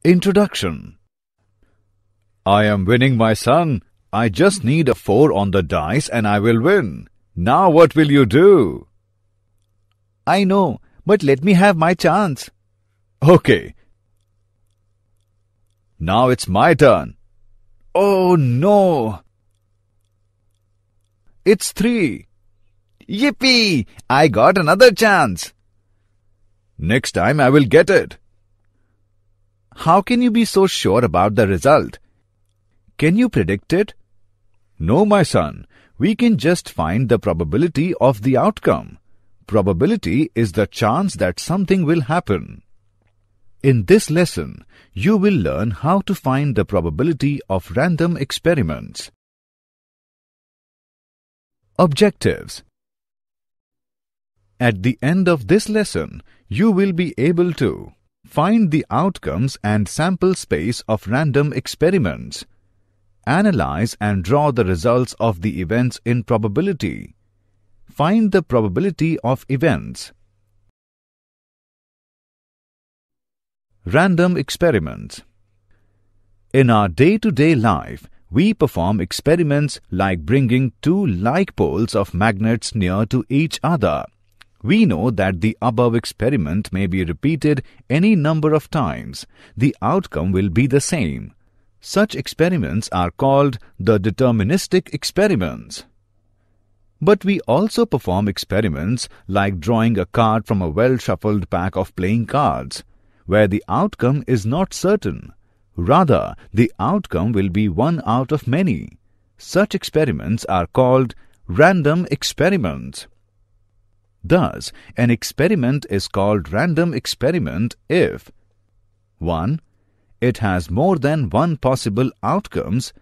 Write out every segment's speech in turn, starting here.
Introduction. I am winning, my son. I just need a 4 on the dice and I will win. Now what will you do? I know, but let me have my chance. Okay. Now it's my turn. Oh no! It's 3. Yippee! I got another chance. Next time I will get it. How can you be so sure about the result? Can you predict it? No, my son. We can just find the probability of the outcome. Probability is the chance that something will happen. In this lesson, you will learn how to find the probability of random experiments. Objectives. At the end of this lesson, you will be able to find the outcomes and sample space of random experiments. Analyze and draw the results of the events in probability. Find the probability of events. Random experiments. In our day-to-day life, we perform experiments like bringing 2 like poles of magnets near to each other. We know that the above experiment may be repeated any number of times. The outcome will be the same. Such experiments are called the deterministic experiments. But we also perform experiments like drawing a card from a well-shuffled pack of playing cards, where the outcome is not certain. Rather, the outcome will be one out of many. Such experiments are called random experiments. Thus, an experiment is called random experiment if 1. It has more than one possible outcomes,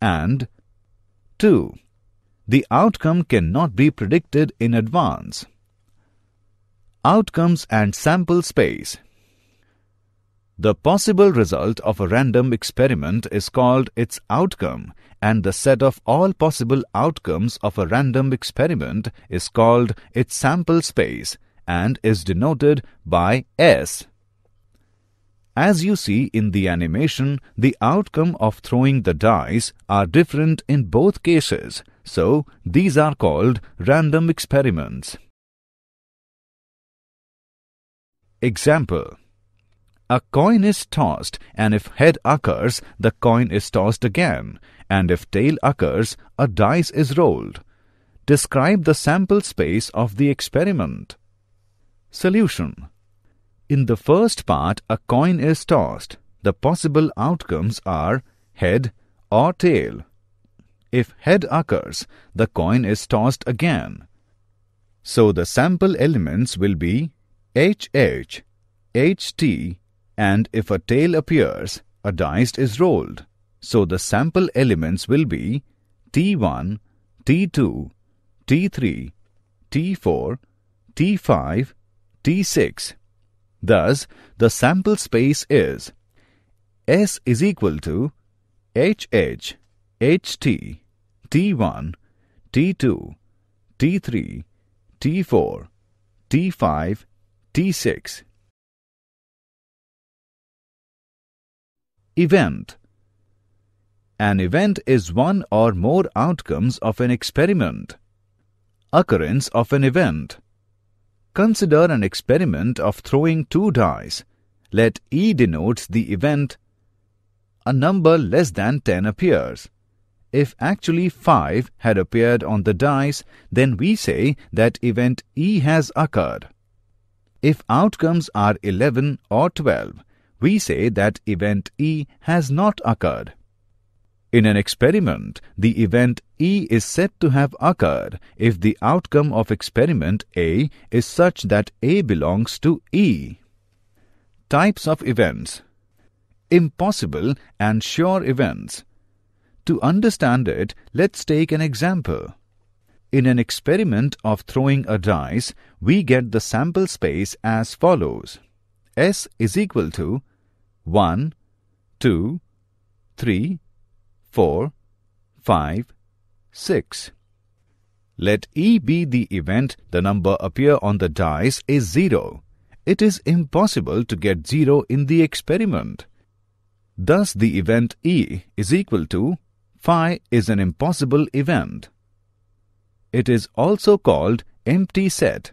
and 2. The outcome cannot be predicted in advance. Outcomes and sample space. The possible result of a random experiment is called its outcome, and the set of all possible outcomes of a random experiment is called its sample space and is denoted by S. As you see in the animation, the outcome of throwing the dice are different in both cases, so these are called random experiments. Example. A coin is tossed, and if head occurs, the coin is tossed again, and if tail occurs, a dice is rolled. Describe the sample space of the experiment. Solution. In the first part, a coin is tossed. The possible outcomes are head or tail. If head occurs, the coin is tossed again. So the sample elements will be HH, HT, and if a tail appears, a dice is rolled. So the sample elements will be T1, T2, T3, T4, T5, T6. Thus, the sample space is S is equal to HH, HT, T1, T2, T3, T4, T5, T6. Event. An event is one or more outcomes of an experiment. Occurrence of an event. Consider an experiment of throwing 2 dice. Let E denotes the event. A number less than 10 appears. If actually 5 had appeared on the dice, then we say that event E has occurred. If outcomes are 11 or 12, we say that event E has not occurred. In an experiment, the event E is said to have occurred if the outcome of experiment A is such that A belongs to E. Types of events. Impossible and sure events. To understand it, let's take an example. In an experiment of throwing a dice, we get the sample space as follows. S is equal to 1, 2, 3, 4, 5, 6. Let E be the event the number appear on the dice is 0. It is impossible to get 0 in the experiment. Thus, the event E is equal to phi is an impossible event. It is also called empty set.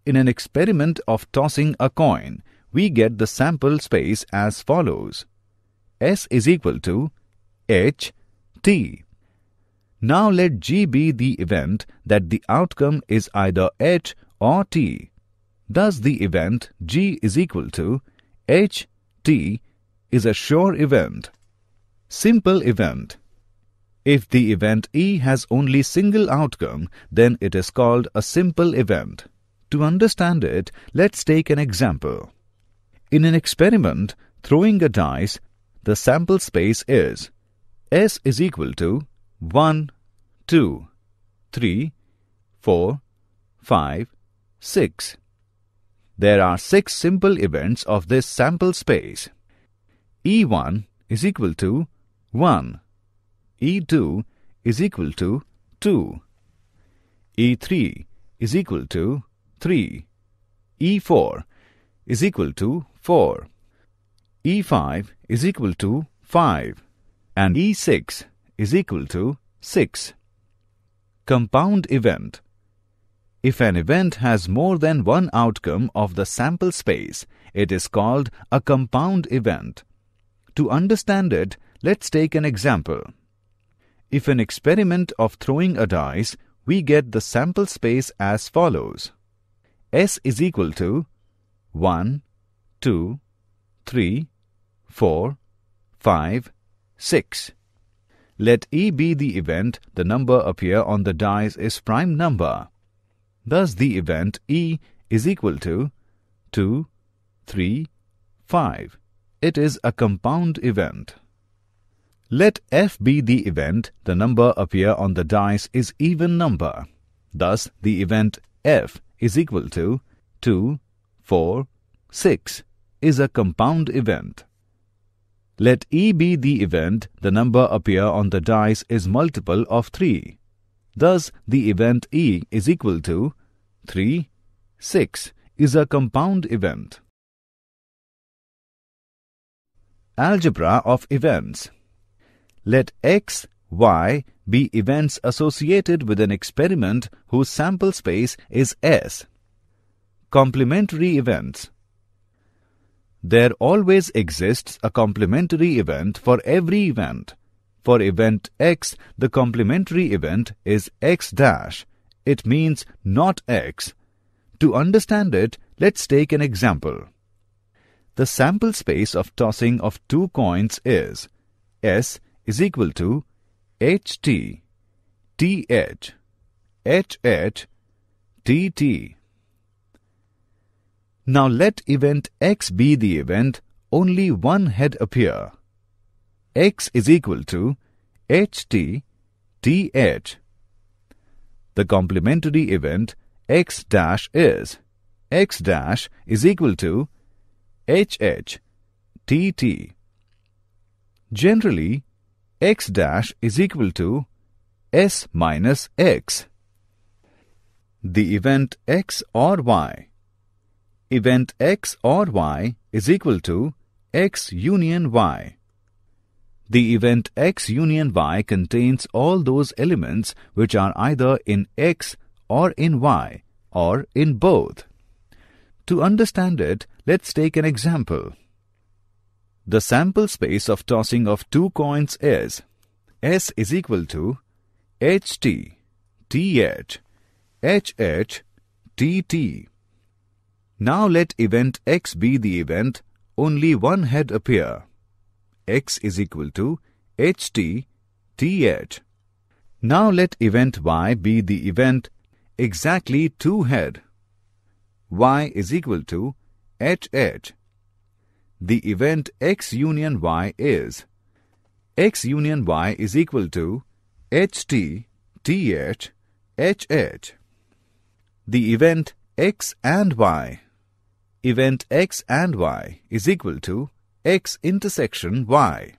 In an experiment of tossing a coin, we get the sample space as follows. S is equal to H, T. Now let G be the event that the outcome is either H or T. Thus the event G is equal to H, T is a sure event. Simple event. If the event E has only single outcome, then it is called a simple event. To understand it, let's take an example. In an experiment, throwing a dice, the sample space is S is equal to 1, 2, 3, 4, 5, 6. There are 6 simple events of this sample space. E1 is equal to 1. E2 is equal to 2. E3 is equal to 3. E4 is equal to 4. E5 is equal to 5. And E6 is equal to 6. Compound event. If an event has more than one outcome of the sample space, it is called a compound event. To understand it, let's take an example. If an experiment of throwing a dice, we get the sample space as follows. S is equal to 1, 2, 3, 4, 5, 6. Let E be the event the number appear on the dice is prime number. Thus the event E is equal to 2, 3, 5. It is a compound event. Let F be the event the number appear on the dice is even number. Thus the event F is equal to 2, 4, 6 is a compound event. Let E be the event the number appear on the dice is multiple of 3. Thus the event E is equal to 3, 6 is a compound event. Algebra of events. Let X, Y be events associated with an experiment whose sample space is S. Complementary events. There always exists a complementary event for every event. For event X, the complementary event is X dash. It means not X. To understand it, let's take an example. The sample space of tossing of 2 coins is S is equal to HT, TH, HH, TT. Now let event X be the event only one head appear. X is equal to HT, TH. The complementary event X dash is X dash is equal to HH, TT. Generally, X dash is equal to S minus X. The event X or Y. Event X or Y is equal to X union Y. The event X union Y contains all those elements which are either in X or in Y or in both. To understand it, let's take an example. The sample space of tossing of 2 coins is S is equal to HT, TH, HH, TT. Now let event X be the event only one head appear. X is equal to HT, TH. Now let event Y be the event exactly 2 head. Y is equal to HH. The event X union Y is X union Y is equal to HT, TH, HH. The event X and Y. Event X and Y is equal to X intersection Y.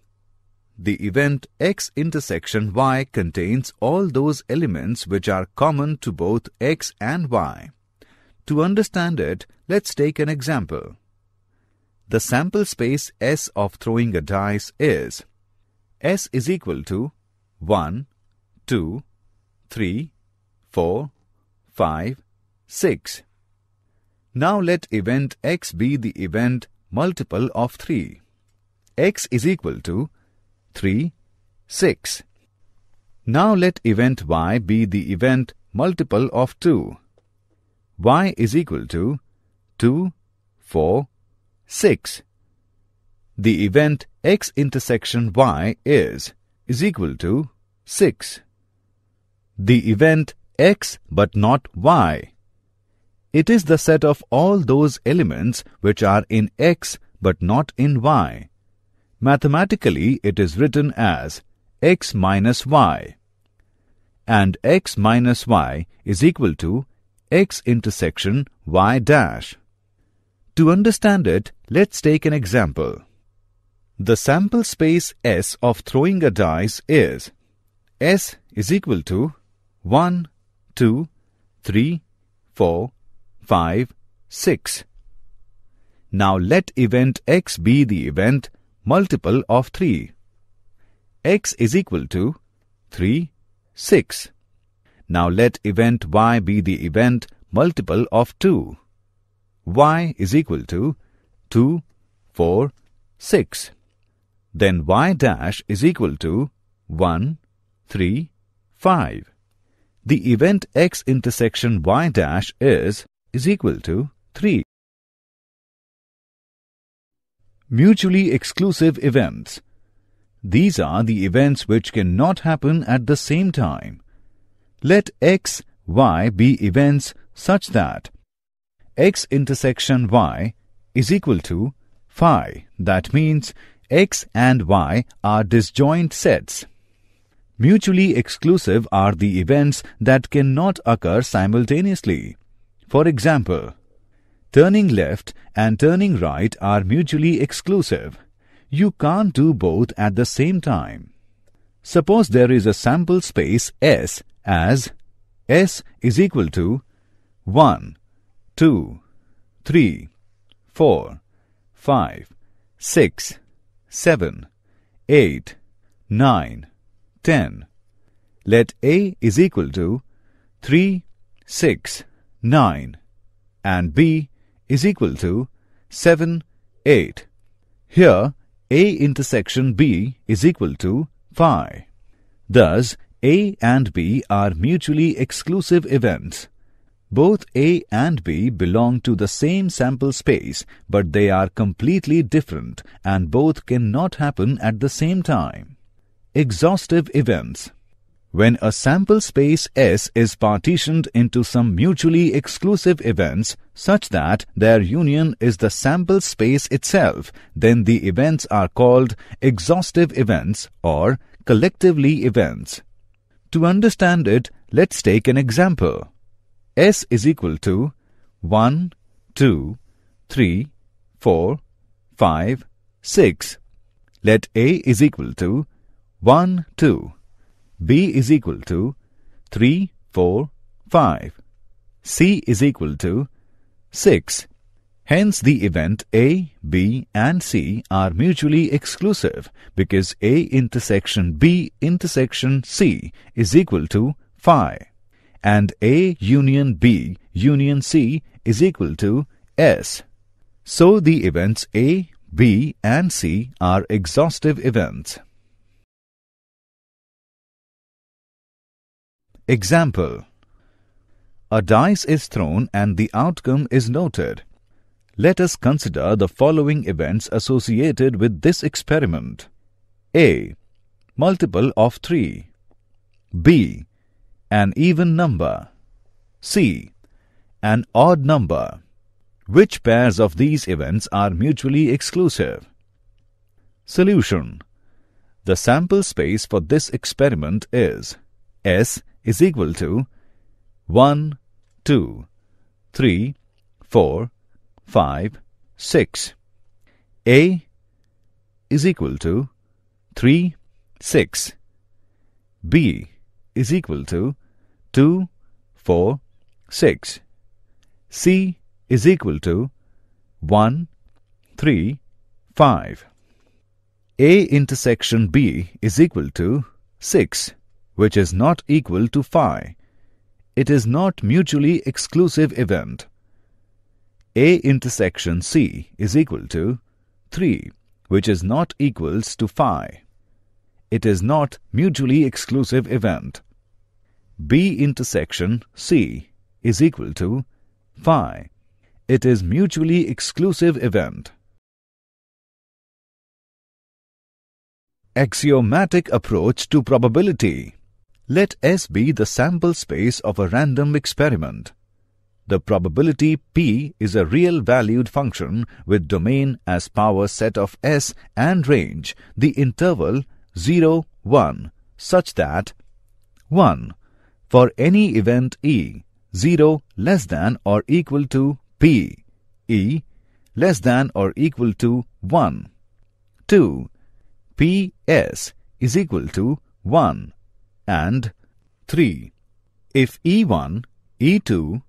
The event X intersection Y contains all those elements which are common to both X and Y. To understand it, let's take an example. the sample space S of throwing a dice is S is equal to 1, 2, 3, 4, 5, 6. Now let event X be the event multiple of 3. X is equal to 3, 6. Now let event Y be the event multiple of 2. Y is equal to 2, 4, 6. The event X intersection Y is equal to 6. The event X but not Y. It is the set of all those elements which are in X but not in Y. Mathematically, it is written as X minus Y. And X minus Y is equal to X intersection Y dash. To understand it, let's take an example. The sample space S of throwing a dice is S is equal to 1, 2, 3, 4, 5, 6. Now let event X be the event multiple of 3. X is equal to 3, 6. Now let event Y be the event multiple of 2. Y is equal to 2, 4, 6. Then Y dash is equal to 1, 3, 5. The event X intersection Y dash is equal to 3. Mutually exclusive events. These are the events which cannot happen at the same time. Let X, Y be events such that X intersection Y is equal to phi. That means X and Y are disjoint sets. Mutually exclusive are the events that cannot occur simultaneously. For example, turning left and turning right are mutually exclusive. You can't do both at the same time. Suppose there is a sample space S as S is equal to 1, 2, 3, 4, 5, 6, 7, 8, 9, 10. Let A is equal to 3, 6, 9 and B is equal to 7, 8. Here A intersection B is equal to phi. Thus, A and B are mutually exclusive events. Both A and B belong to the same sample space, but they are completely different and both cannot happen at the same time. Exhaustive events. When a sample space S is partitioned into some mutually exclusive events such that their union is the sample space itself, then the events are called exhaustive events or collectively events. To understand it, let's take an example. S is equal to 1, 2, 3, 4, 5, 6. Let A is equal to 1, 2. B is equal to 3, 4, 5. C is equal to 6. Hence the event A, B and C are mutually exclusive because A intersection B intersection C is equal to phi and A union B union C is equal to S. So the events A, B and C are exhaustive events. Example. A dice is thrown and the outcome is noted. Let us consider the following events associated with this experiment. A. Multiple of 3. B. An even number. C. An odd number. Which pairs of these events are mutually exclusive? Solution. The sample space for this experiment is S is equal to 1, 2, 3, 4, 5, 6. A is equal to 3, 6. B is equal to 2, 4, 6. C is equal to 1, 3, 5. A intersection B is equal to 6, which is not equal to 5. It is not mutually exclusive event. A intersection C is equal to 3, which is not equals to 5. It is not mutually exclusive event. B intersection C is equal to 5. It is mutually exclusive event. Axiomatic approach to probability. Let S be the sample space of a random experiment. The probability P is a real-valued function with domain as power set of S and range, the interval 0, 1, such that 1. For any event E, 0 less than or equal to P, E less than or equal to 1. 2. Ps is equal to 1. And 3. If E1, E2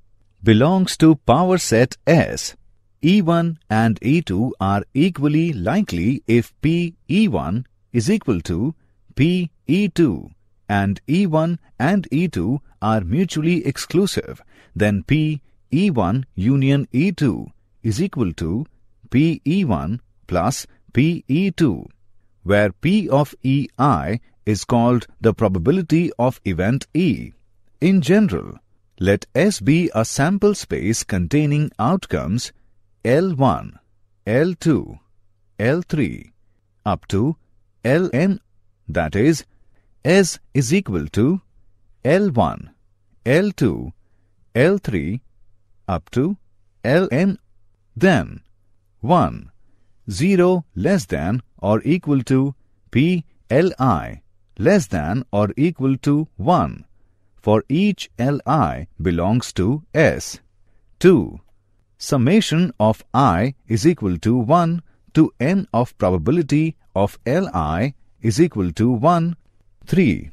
belongs to power set S, E1 and E2 are equally likely if P E1 is equal to P E2 and E1 and E2 are mutually exclusive, then P E1 union E2 is equal to P E1 plus P E2, where P of EI is called the probability of event E. In general, let S be a sample space containing outcomes L1, L2, L3 up to Ln, that is, S is equal to L1, L2, L3 up to Ln, then 1, 0 less than or equal to P Li less than or equal to 1 for each Li belongs to S. 2. Summation of I is equal to 1 to n of probability of Li is equal to 1. 3.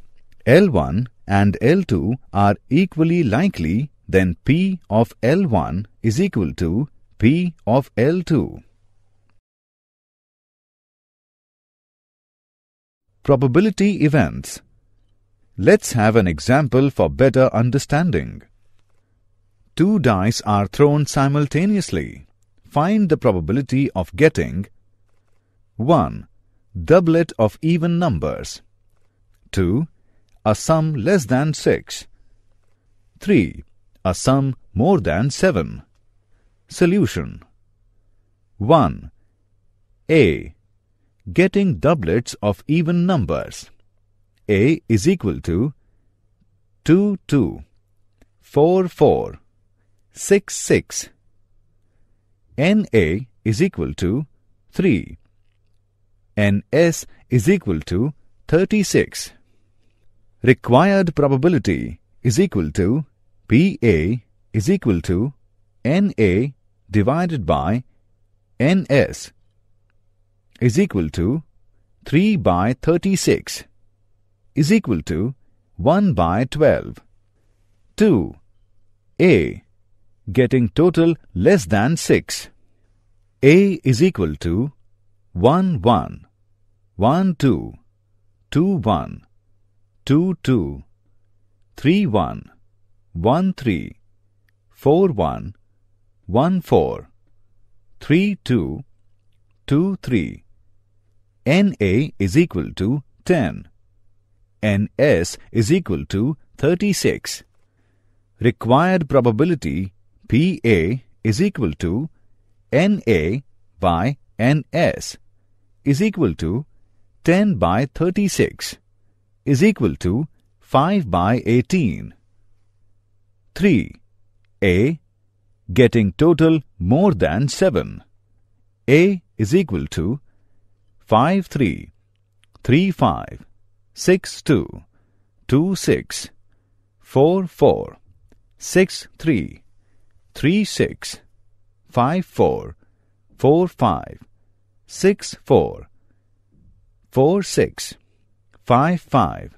L1 and L2 are equally likely, then P of L1 is equal to P of L2. Probability events. Let's have an example for better understanding. 2 dice are thrown simultaneously. Find the probability of getting 1. Doublet of even numbers. 2. A sum less than 6. 3. A sum more than 7. Solution. 1. A. Getting doublets of even numbers. A is equal to 2, 2, 4, 4, 6, 6. NA is equal to 3. NS is equal to 36. Required probability is equal to PA is equal to NA divided by NS is equal to 3 by 36 is equal to 1 by 12. 2. A. Getting total less than 6. A is equal to 1, 1, 1, 2, 2, 1, 2, 2, 3, 1, 1, 3, 4, 1, 1, 4, 3, 2, 2, 3. NA is equal to 10. NS is equal to 36. Required probability PA is equal to NA by NS is equal to 10 by 36 is equal to 5 by 18. 3. A. Getting total more than 7. A is equal to 5, 3, 3, 5, 6, 2, 2, 6, 4, 4, 6, 3, 3, 6, 5, 4, 4, 5, 6, 4, 4, 6, 5, 5,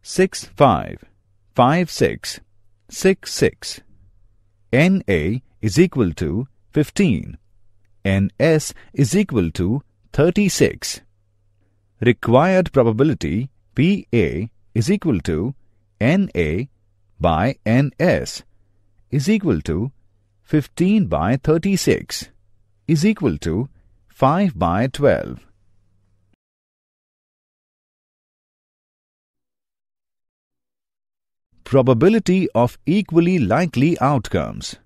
6, 5, 5, 6, 6, 6. NA is equal to 15. NS is equal to 36. Required probability PA is equal to NA by NS is equal to 15 by 36 is equal to 5 by 12. Probability of equally likely outcomes.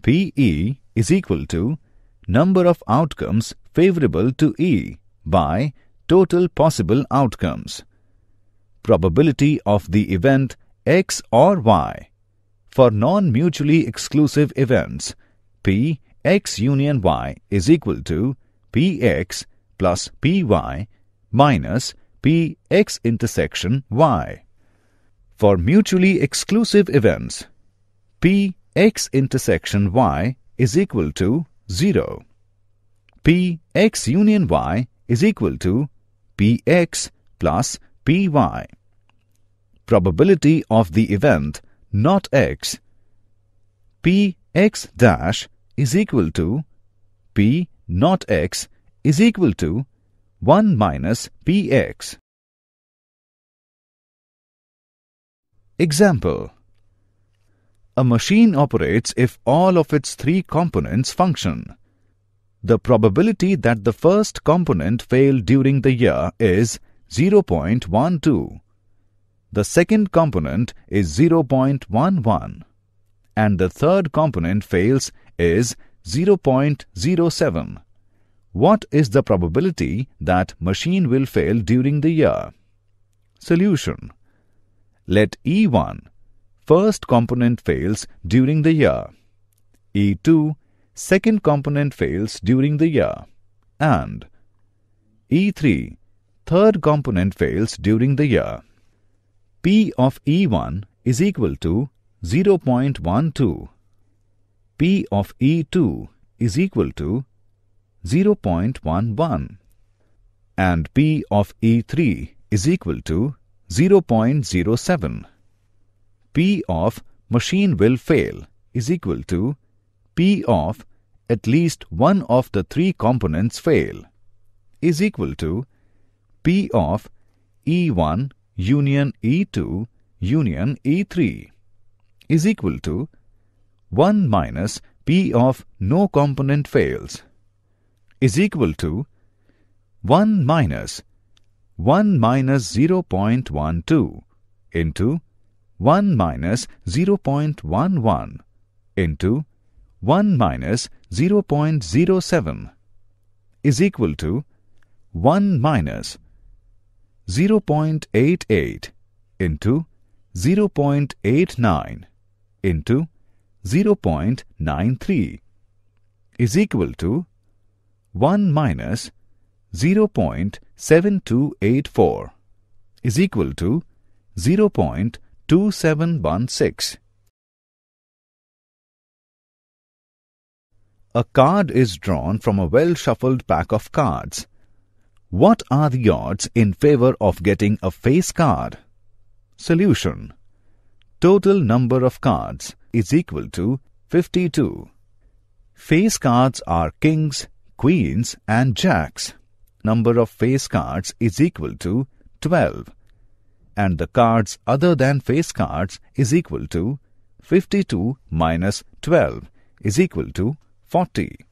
PE is equal to number of outcomes favorable to E by total possible outcomes. Probability of the event X or Y. For non-mutually exclusive events, P X union Y is equal to Px plus Py minus Px intersection Y. For mutually exclusive events, Px intersection Y is equal to 0. Px union Y is equal to Px plus Py. Probability of the event not X. Px dash is equal to P not X is equal to 1 minus Px. Example. A machine operates if all of its three components function. The probability that the first component fail during the year is 0.12. The second component is 0.11. And the third component fails is 0.07. What is the probability that machine will fail during the year? Solution. Let E1, first component fails during the year. E2, second component fails during the year. And E3, third component fails during the year. P of E1 is equal to 0.12. P of E2 is equal to 0.11. And P of E3 is equal to 0.07. P of machine will fail is equal to P of at least one of the three components fail is equal to P of E1 union E2 union E3 is equal to 1 minus P of no component fails is equal to 1 minus 0.12 into 1 minus 0.11 into 1 minus 0.07 is equal to 1 minus 0.88 into 0.89 into 0.93 is equal to 1 minus 0.7284 is equal to 0.2716. A card is drawn from a well-shuffled pack of cards. What are the odds in favor of getting a face card? Solution. Total number of cards is equal to 52. Face cards are kings, queens and jacks. Number of face cards is equal to 12. And the cards other than face cards is equal to 52 minus 12 is equal to 40.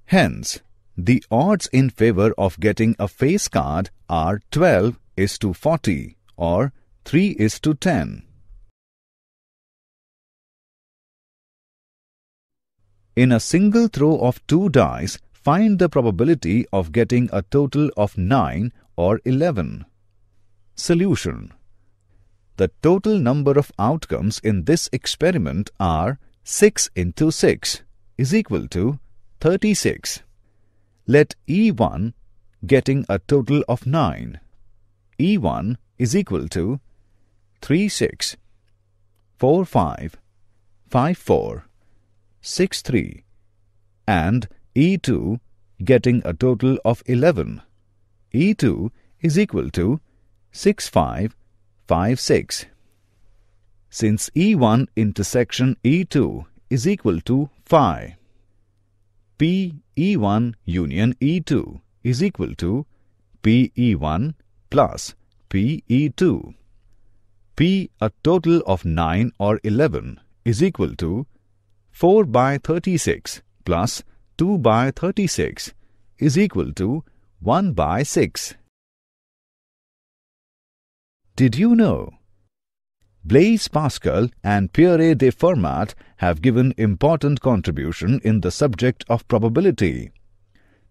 Hence, the odds in favor of getting a face card are 12:40 or 3:10. In a single throw of 2 dice, find the probability of getting a total of 9 or 11. Solution. The total number of outcomes in this experiment are 6 into 6 is equal to 36. Let E1 getting a total of 9. E1 is equal to 36, 45, 54, 63 and E2 getting a total of 11. E2 is equal to 6556. Since E1 intersection E2 is equal to phi, P E1 union E2 is equal to PE1 plus PE2. P, a total of 9 or 11, is equal to 4 by 36 plus 2 by 36 is equal to 1 by 6. Did you know? Blaise Pascal and Pierre de Fermat have given important contribution in the subject of probability.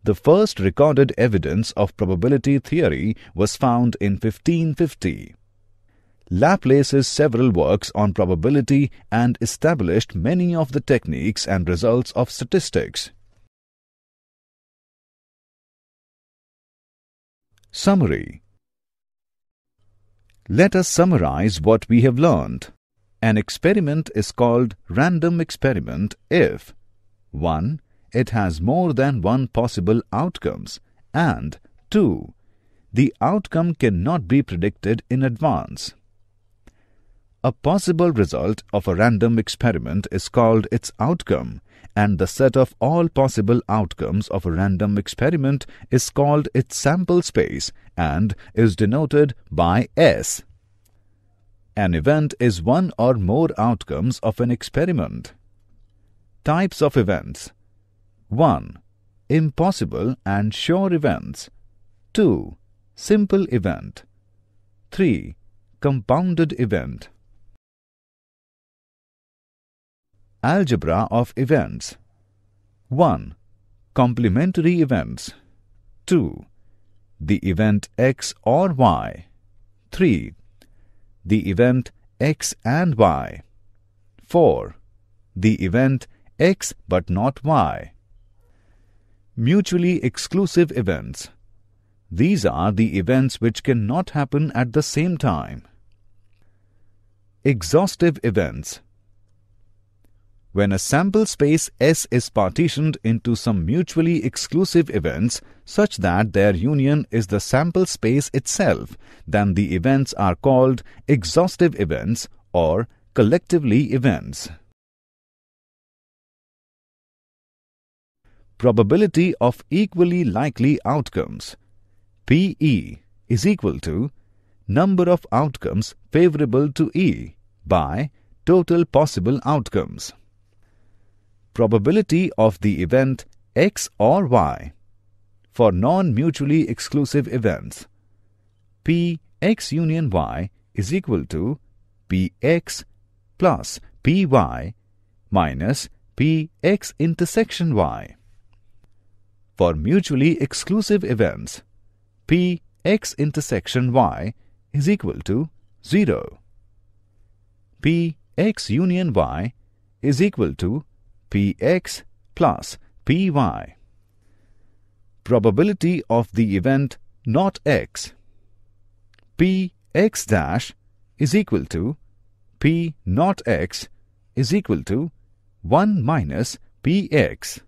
The first recorded evidence of probability theory was found in 1550. Laplace's several works on probability and established many of the techniques and results of statistics. Summary. Let us summarize what we have learned. An experiment is called random experiment if 1. It has more than one possible outcomes, and 2. The outcome cannot be predicted in advance. A possible result of a random experiment is called its outcome, and the set of all possible outcomes of a random experiment is called its sample space and is denoted by S. An event is one or more outcomes of an experiment. Types of events. 1. Impossible and sure events. 2. Simple event. 3. Compounded event. Algebra of events. 1. Complementary events. 2. The event X or Y. 3. The event X and Y. 4. The event X but not Y. Mutually exclusive events. These are the events which cannot happen at the same time. Exhaustive events. When a sample space S is partitioned into some mutually exclusive events such that their union is the sample space itself, then the events are called exhaustive events or collectively events. Probability of equally likely outcomes. PE is equal to number of outcomes favorable to E by total possible outcomes. Probability of the event X or Y. For non-mutually exclusive events, Px union Y is equal to Px plus Py minus Px intersection Y. For mutually exclusive events, Px intersection Y is equal to 0. Px union Y is equal to Px plus Py. Probability of the event not X. Px dash is equal to P not X is equal to 1 minus Px.